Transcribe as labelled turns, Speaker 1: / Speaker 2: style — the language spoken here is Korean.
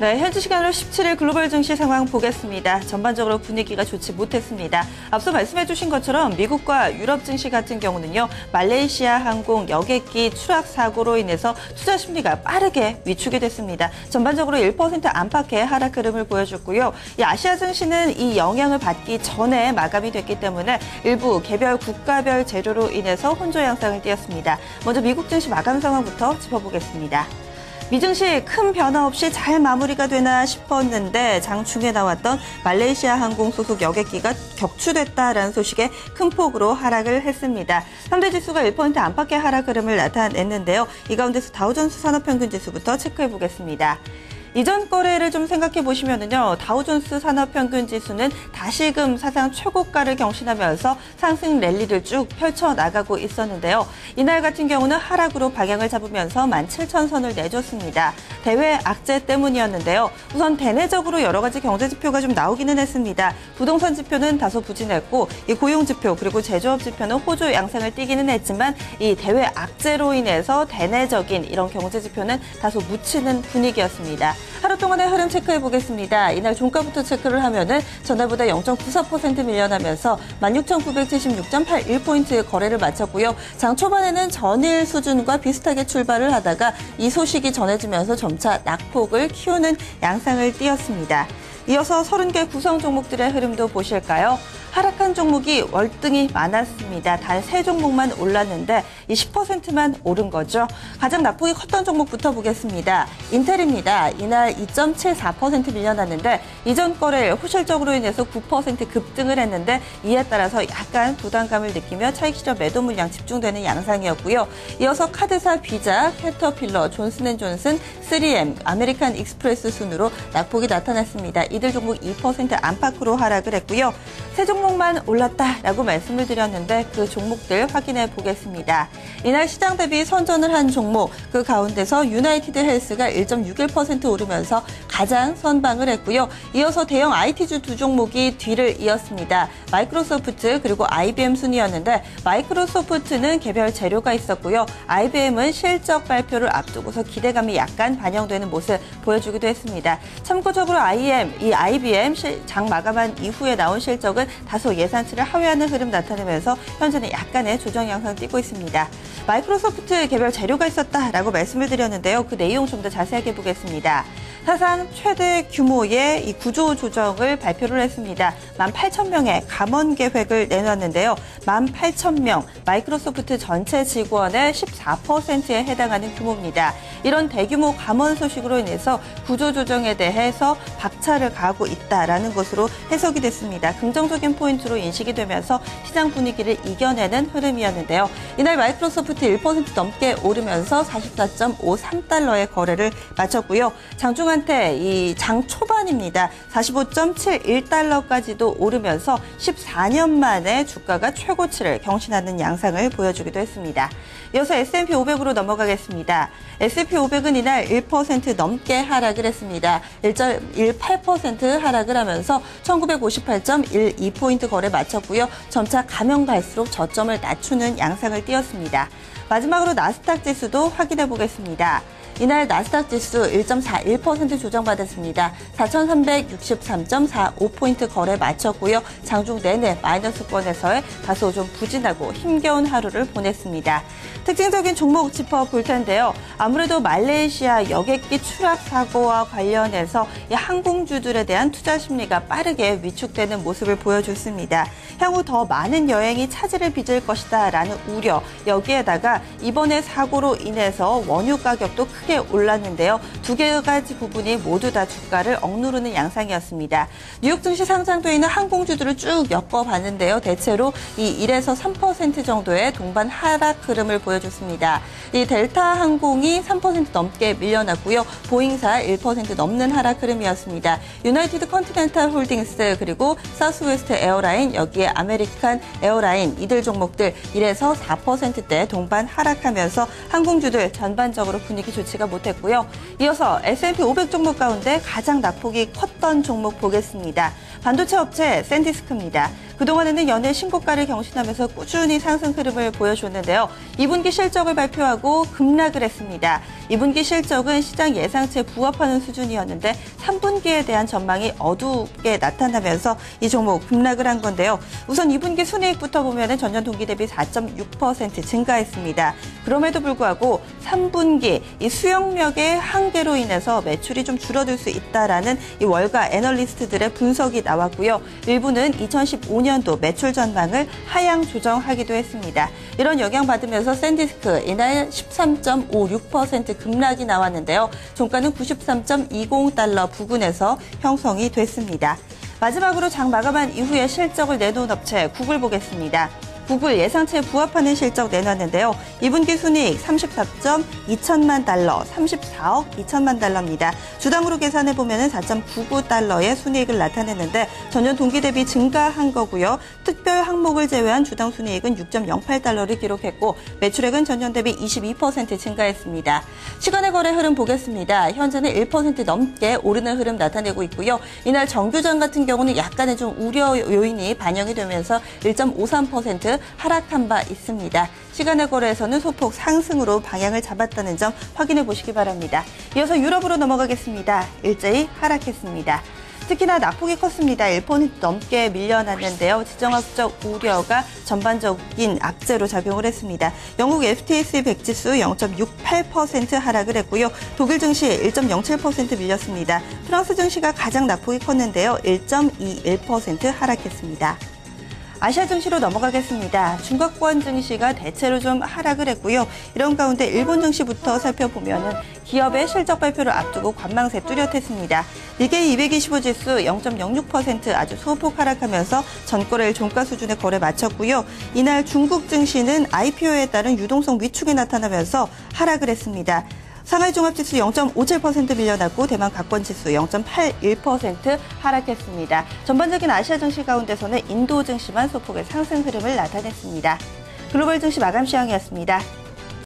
Speaker 1: 네, 현지 시간으로 17일 글로벌 증시 상황 보겠습니다. 전반적으로 분위기가 좋지 못했습니다. 앞서 말씀해 주신 것처럼 미국과 유럽 증시 같은 경우는요, 말레이시아 항공 여객기 추락 사고로 인해서 투자 심리가 빠르게 위축이 됐습니다. 전반적으로 1% 안팎의 하락 흐름을 보여줬고요. 이 아시아 증시는 이 영향을 받기 전에 마감이 됐기 때문에 일부 개별 국가별 재료로 인해서 혼조 양상을 띄었습니다. 먼저 미국 증시 마감 상황부터 짚어보겠습니다. 미증시 큰 변화 없이 잘 마무리가 되나 싶었는데 장중에 나왔던 말레이시아 항공 소속 여객기가 격추됐다라는 소식에 큰 폭으로 하락을 했습니다. 3대 지수가 1% 안팎의 하락 흐름을 나타냈는데요. 이 가운데서 다우존스 산업평균지수부터 체크해 보겠습니다. 이전 거래를 좀 생각해 보시면은요, 다우존스 산업평균지수는 다시금 사상 최고가를 경신하면서 상승 랠리를 쭉 펼쳐나가고 있었는데요. 이날 같은 경우는 하락으로 방향을 잡으면서 17,000선을 내줬습니다. 대외 악재 때문이었는데요. 우선 대내적으로 여러 가지 경제 지표가 좀 나오기는 했습니다. 부동산 지표는 다소 부진했고, 이 고용 지표 그리고 제조업 지표는 호조 양상을 띠기는 했지만 이 대외 악재로 인해서 대내적인 이런 경제 지표는 다소 묻히는 분위기였습니다. 하루 동안의 흐름 체크해 보겠습니다. 이날 종가부터 체크를 하면은 전날보다 0.94% 밀려나면서 16,976.81포인트의 거래를 마쳤고요. 장 초반에는 전일 수준과 비슷하게 출발을 하다가 이 소식이 전해지면서 점차 낙폭을 키우는 양상을 띄었습니다. 이어서 30개 구성 종목들의 흐름도 보실까요? 하락한 종목이 월등히 많았습니다. 단 3종목만 올랐는데 이 10%만 오른 거죠. 가장 낙폭이 컸던 종목부터 보겠습니다. 인텔입니다. 이날 2.74% 밀려났는데 이전 거래일 호실적으로 인해서 9% 급등을 했는데 이에 따라서 약간 부담감을 느끼며 차익 실현 매도 물량 집중되는 양상이었고요. 이어서 카드사 비자, 캐터필러, 존슨앤존슨, 3M, 아메리칸 익스프레스 순으로 낙폭이 나타났습니다. 이들 종목 2% 안팎으로 하락을 했고요. 세 종목만 올랐다라고 말씀을 드렸는데 그 종목들 확인해 보겠습니다. 이날 시장 대비 선전을 한 종목, 그 가운데서 유나이티드 헬스가 1.61% 오르면서 가장 선방을 했고요. 이어서 대형 IT주 두 종목이 뒤를 이었습니다. 마이크로소프트 그리고 IBM 순이었는데 마이크로소프트는 개별 재료가 있었고요. IBM은 실적 발표를 앞두고서 기대감이 약간 반영되는 모습 보여주기도 했습니다. 참고적으로 IBM 장 마감한 이후에 나온 실적은 다소 예상치를 하회하는 흐름 나타내면서 현재는 약간의 조정 양상 띄고 있습니다. 마이크로소프트 개별 재료가 있었다라고 말씀을 드렸는데요. 그 내용 좀 더 자세하게 보겠습니다. 사상 최대 규모의 이 구조 조정을 발표를 했습니다. 18,000명의 감원 계획을 내놨는데요. 18,000명, 마이크로소프트 전체 직원의 14%에 해당하는 규모입니다. 이런 대규모 감원 소식으로 인해서 구조 조정에 대해서 박차를 가하고 있다라는 것으로 해석이 됐습니다. 긍정적인 포인트로 인식이 되면서 시장 분위기를 이겨내는 흐름이었는데요. 이날 마이크로소프트 1% 넘게 오르면서 44.53달러의 거래를 마쳤고요. 장중한테 이 장 초반입니다. 45.71달러까지도 오르면서 14년 만에 주가가 최고치를 경신하는 양상을 보여주기도 했습니다. 이어서 S&P 500으로 넘어가겠습니다. S&P 500은 이날 1% 넘게 하락을 했습니다. 1.18% 하락을 하면서 1958.12포인트 거래 마쳤고요. 점차 가면 갈수록 저점을 낮추는 양상을 띄었습니다. 마지막으로 나스닥 지수도 확인해 보겠습니다. 이날 나스닥 지수 1.41% 조정받았습니다. 4,363.45포인트 거래 마쳤고요. 장중 내내 마이너스권에서의 다소 좀 부진하고 힘겨운 하루를 보냈습니다. 특징적인 종목 짚어볼 텐데요. 아무래도 말레이시아 여객기 추락 사고와 관련해서 이 항공주들에 대한 투자 심리가 빠르게 위축되는 모습을 보여줬습니다. 향후 더 많은 여행이 차질을 빚을 것이다라는 우려, 여기에다가 이번에 사고로 인해서 원유 가격도 크게 올랐는데요. 두 가지 부분이 모두 다 주가를 억누르는 양상이었습니다. 뉴욕 증시 상장돼 있는 항공주들을 쭉 엮어봤는데요. 대체로 이 1에서 3% 정도의 동반 하락 흐름을 보여줬습니다. 이 델타 항공이 3% 넘게 밀려났고요. 보잉사 1% 넘는 하락 흐름이었습니다. 유나이티드 컨티넨탈 홀딩스 그리고 사우스웨스트 에어라인, 여기에 아메리칸 에어라인, 이들 종목들 1에서 4%대 동반 하락하면서 항공주들 전반적으로 분위기 좋지가 못했고요. 이어서 S&P 500 종목 가운데 가장 낙폭이 컸던 종목 보겠습니다. 반도체 업체 샌디스크입니다. 그동안에는 연일 신고가를 경신하면서 꾸준히 상승 흐름을 보여줬는데요. 2분기 실적을 발표하고 급락을 했습니다. 2분기 실적은 시장 예상치에 부합하는 수준이었는데 3분기에 대한 전망이 어둡게 나타나면서 이 종목 급락을 한 건데요. 우선 2분기 순이익부터 보면 전년 동기 대비 4.6% 증가했습니다. 그럼에도 불구하고 3분기 이 수용력의 한계로 인해서 매출이 좀 줄어들 수 있다라는 이 월가 애널리스트들의 분석이 나왔고요. 일부는 2015년도 매출 전망을 하향 조정하기도 했습니다. 이런 영향 받으면서 샌디스크 이날 13.56% 급락이 나왔는데요. 종가는 93.20달러 부근에서 형성이 됐습니다. 마지막으로 장 마감한 이후에 실적을 내놓은 업체 구글 보겠습니다. 구글 예상치에 부합하는 실적 내놨는데요. 2분기 순이익 34.2천만 달러, 34억 2천만 달러입니다. 주당으로 계산해보면 4.99달러의 순이익을 나타냈는데 전년 동기 대비 증가한 거고요. 특별 항목을 제외한 주당 순이익은 6.08달러를 기록했고 매출액은 전년 대비 22% 증가했습니다. 시간의 거래 흐름 보겠습니다. 현재는 1% 넘게 오르는 흐름 나타내고 있고요. 이날 정규장 같은 경우는 약간의 좀 우려 요인이 반영이 되면서 1.53% 하락한 바 있습니다. 시간의 거래에서는 소폭 상승으로 방향을 잡았다는 점 확인해 보시기 바랍니다. 이어서 유럽으로 넘어가겠습니다. 일제히 하락했습니다. 특히나 낙폭이 컸습니다. 1% 넘게 밀려났는데요. 지정학적 우려가 전반적인 악재로 작용을 했습니다. 영국 FTSE 100 지수 0.68% 하락을 했고요. 독일 증시 1.07% 밀렸습니다. 프랑스 증시가 가장 낙폭이 컸는데요. 1.21% 하락했습니다. 아시아 증시로 넘어가겠습니다. 중국권 증시가 대체로 좀 하락을 했고요. 이런 가운데 일본 증시부터 살펴보면 기업의 실적 발표를 앞두고 관망세 뚜렷했습니다. 니케이 225 지수 0.06% 아주 소폭 하락하면서 전거래일 종가 수준의 거래 마쳤고요. 이날 중국 증시는 IPO에 따른 유동성 위축이 나타나면서 하락을 했습니다. 상하이 종합지수 0.57% 밀려났고 대만 각권지수 0.81% 하락했습니다. 전반적인 아시아 증시 가운데서는 인도 증시만 소폭의 상승 흐름을 나타냈습니다. 글로벌 증시 마감 시황이었습니다.